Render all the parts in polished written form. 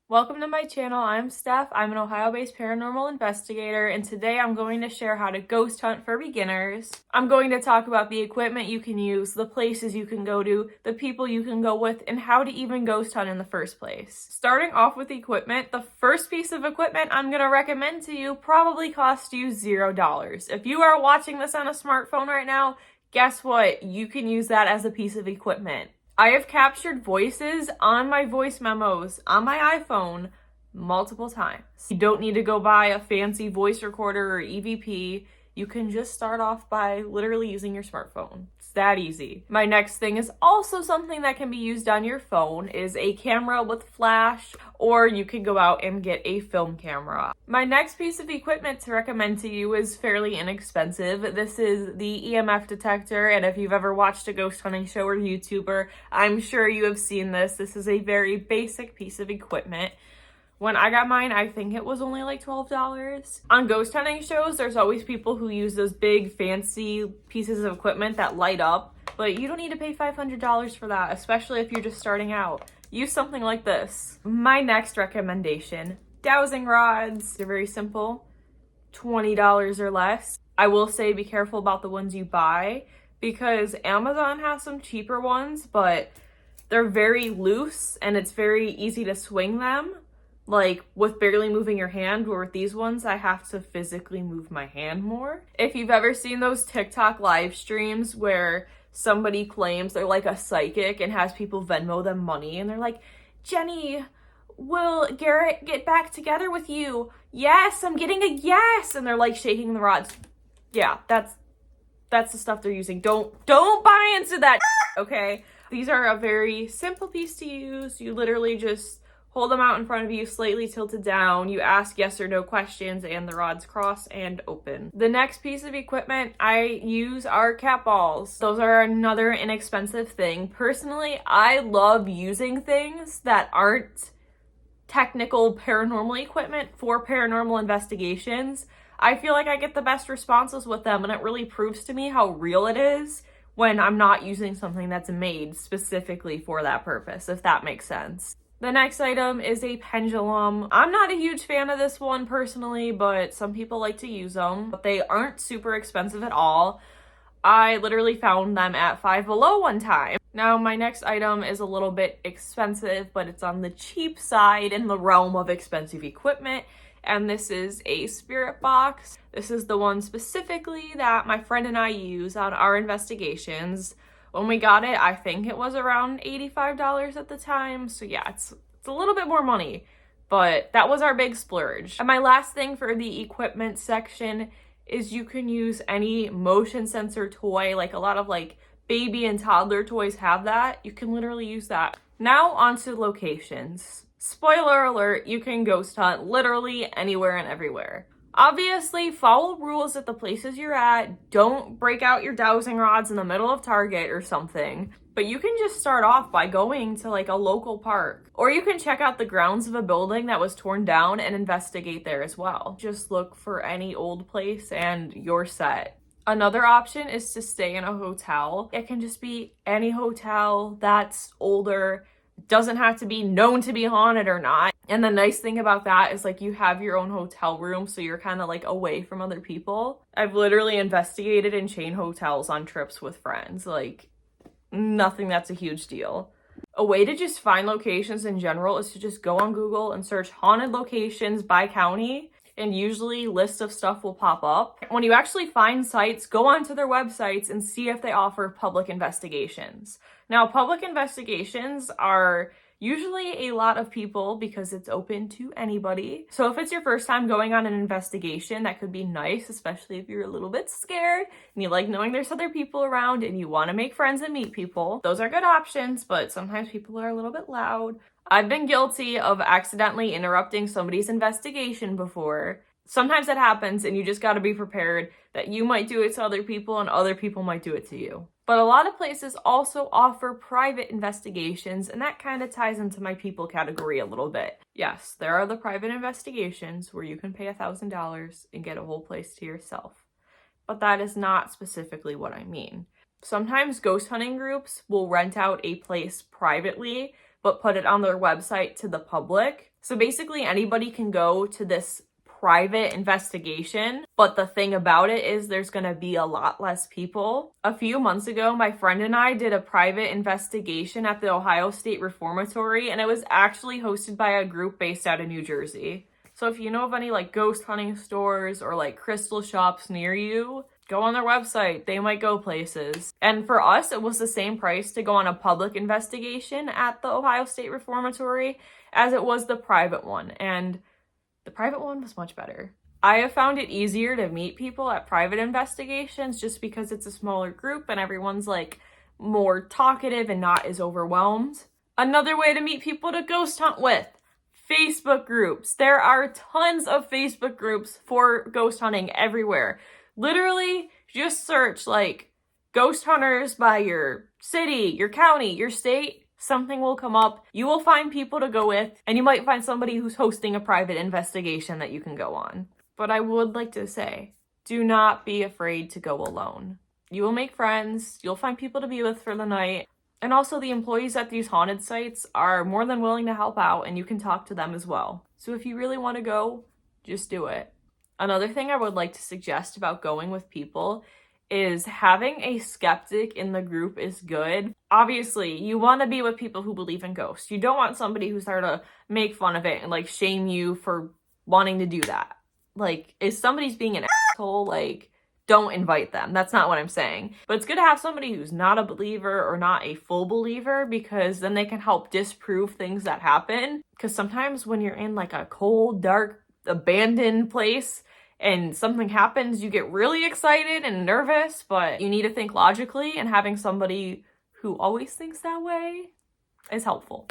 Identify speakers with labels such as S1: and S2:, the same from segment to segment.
S1: Welcome to my channel. I'm Steph. I'm an Ohio-based paranormal investigator, and today I'm going to share how to ghost hunt for beginners. I'm going to talk about the equipment you can use, the places you can go to, the people you can go with, and how to even ghost hunt in the first place. Starting off with equipment, the first piece of equipment I'm going to recommend to you probably cost you $0. If you are watching this on a smartphone right now, guess what? You can use that as a piece of equipment. I have captured voices on my voice memos on my iPhone multiple times. You don't need to go buy a fancy voice recorder or EVP. You can just start off by literally using your smartphone. It's that easy. My next thing is also something that can be used on your phone is a camera with flash, or you can go out and get a film camera. My next piece of equipment to recommend to you is fairly inexpensive. This is the EMF detector, and if you've ever watched a ghost hunting show or YouTuber, I'm sure you have seen this. This is a very basic piece of equipment. When I got mine, I think it was only like $12. On ghost hunting shows, there's always people who use those big fancy pieces of equipment that light up, but you don't need to pay $500 for that, especially if you're just starting out. Use something like this. My next recommendation, dowsing rods. They're very simple, $20 or less. I will say be careful about the ones you buy because Amazon has some cheaper ones, but they're very loose and it's very easy to swing them. Like with barely moving your hand, where with these ones, I have to physically move my hand more. If you've ever seen those TikTok live streams where somebody claims they're like a psychic and has people Venmo them money and they're like, Jenny, will Garrett get back together with you? Yes, I'm getting a yes. And they're like shaking the rods. Yeah, that's the stuff they're using. Don't buy into that, okay? These are a very simple piece to use. You literally just hold them out in front of you, slightly tilted down. You ask yes or no questions and the rods cross and open. The next piece of equipment I use are cat balls. Those are another inexpensive thing. Personally, I love using things that aren't technical paranormal equipment for paranormal investigations. I feel like I get the best responses with them, and it really proves to me how real it is when I'm not using something that's made specifically for that purpose, if that makes sense. The next item is a pendulum. I'm not a huge fan of this one personally, but some people like to use them. But they aren't super expensive at all. I literally found them at Five Below one time. Now, my next item is a little bit expensive, but it's on the cheap side in the realm of expensive equipment. And this is a spirit box. This is the one specifically that my friend and I use on our investigations. When we got it, I think it was around $85 at the time. So yeah, it's a little bit more money, but that was our big splurge. And my last thing for the equipment section is you can use any motion sensor toy, like a lot of like baby and toddler toys have that. You can literally use that. Now onto locations. Spoiler alert, you can ghost hunt literally anywhere and everywhere. Obviously, follow rules at the places you're at. Don't break out your dowsing rods in the middle of Target or something. But you can just start off by going to like a local park. Or you can check out the grounds of a building that was torn down and investigate there as well. Just look for any old place and you're set. Another option is to stay in a hotel. It can just be any hotel that's older. Doesn't have to be known to be haunted or not. And the nice thing about that is like you have your own hotel room, so you're kind of like away from other people. I've literally investigated in chain hotels on trips with friends. Like nothing that's a huge deal. A way to just find locations in general is to just go on Google and search haunted locations by county, and usually lists of stuff will pop up. When you actually find sites, go onto their websites and see if they offer public investigations. Now, public investigations are usually a lot of people because it's open to anybody. So if it's your first time going on an investigation, that could be nice, especially if you're a little bit scared and you like knowing there's other people around and you want to make friends and meet people. Those are good options, but sometimes people are a little bit loud. I've been guilty of accidentally interrupting somebody's investigation before. Sometimes that happens and you just got to be prepared that you might do it to other people and other people might do it to you. But a lot of places also offer private investigations, and that kind of ties into my people category a little bit. Yes, there are the private investigations where you can pay $1,000 and get a whole place to yourself. But that is not specifically what I mean. Sometimes ghost hunting groups will rent out a place privately but put it on their website to the public. So basically anybody can go to this private investigation, but the thing about it is there's going to be a lot less people. A few months ago, my friend and I did a private investigation at the Ohio State Reformatory, and it was actually hosted by a group based out of New Jersey. So if you know of any like ghost hunting stores or like crystal shops near you, go on their website. They might go places. And for us, it was the same price to go on a public investigation at the Ohio State Reformatory as it was the private one. And the private one was much better. I have found it easier to meet people at private investigations just because it's a smaller group and everyone's like more talkative and not as overwhelmed. Another way to meet people to ghost hunt with: Facebook groups. There are tons of Facebook groups for ghost hunting everywhere. Literally, just search like ghost hunters by your city, your county, your state. Something will come up. You will find people to go with, and you might find somebody who's hosting a private investigation that you can go on. But I would like to say, do not be afraid to go alone. You will make friends. You'll find people to be with for the night. And also the employees at these haunted sites are more than willing to help out, and you can talk to them as well. So if you really want to go, just do it. Another thing I would like to suggest about going with people is having a skeptic in the group is good. Obviously, you want to be with people who believe in ghosts. You don't want somebody who's there to make fun of it and like shame you for wanting to do that. Like, if somebody's being an asshole, like, don't invite them. That's not what I'm saying. But it's good to have somebody who's not a believer or not a full believer, because then they can help disprove things that happen. Because sometimes when you're in like a cold, dark, abandoned place and something happens, you get really excited and nervous, but you need to think logically, and having somebody who always thinks that way is helpful.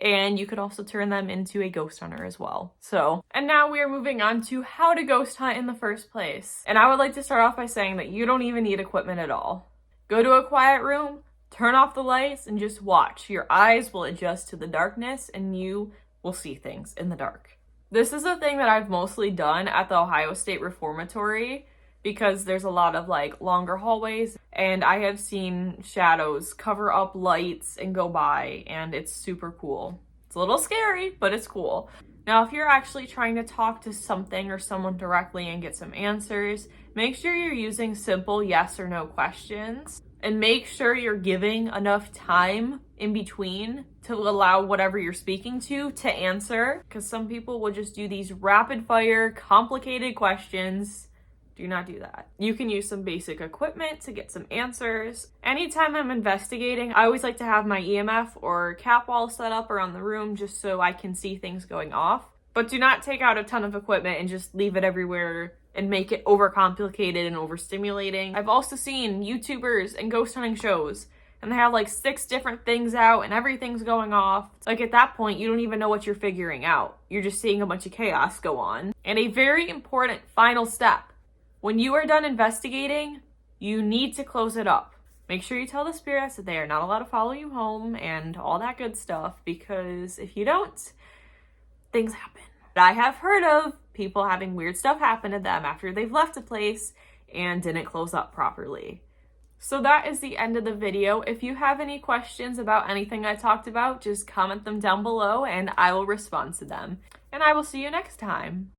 S1: And you could also turn them into a ghost hunter as well. So, and now we are moving on to how to ghost hunt in the first place. And I would like to start off by saying that you don't even need equipment at all. Go to a quiet room, turn off the lights, and just watch. Your eyes will adjust to the darkness and you will see things in the dark. This is a thing that I've mostly done at the Ohio State Reformatory because there's a lot of like longer hallways, and I have seen shadows cover up lights and go by, and it's super cool. It's a little scary, but it's cool. Now, if you're actually trying to talk to something or someone directly and get some answers, make sure you're using simple yes or no questions, and make sure you're giving enough time in between to allow whatever you're speaking to answer, because some people will just do these rapid fire, complicated questions. Do not do that. You can use some basic equipment to get some answers. Anytime I'm investigating, I always like to have my EMF or cat wall set up around the room just so I can see things going off. But do not take out a ton of equipment and just leave it everywhere and make it overcomplicated and overstimulating. I've also seen YouTubers and ghost hunting shows, and they have like 6 different things out and everything's going off. Like, at that point, you don't even know what you're figuring out. You're just seeing a bunch of chaos go on. And a very important final step: when you are done investigating, you need to close it up. Make sure you tell the spirits that they are not allowed to follow you home and all that good stuff, because if you don't, things happen. I have heard of people having weird stuff happen to them after they've left a place and didn't close up properly. So that is the end of the video. If you have any questions about anything I talked about, just comment them down below and I will respond to them. And I will see you next time.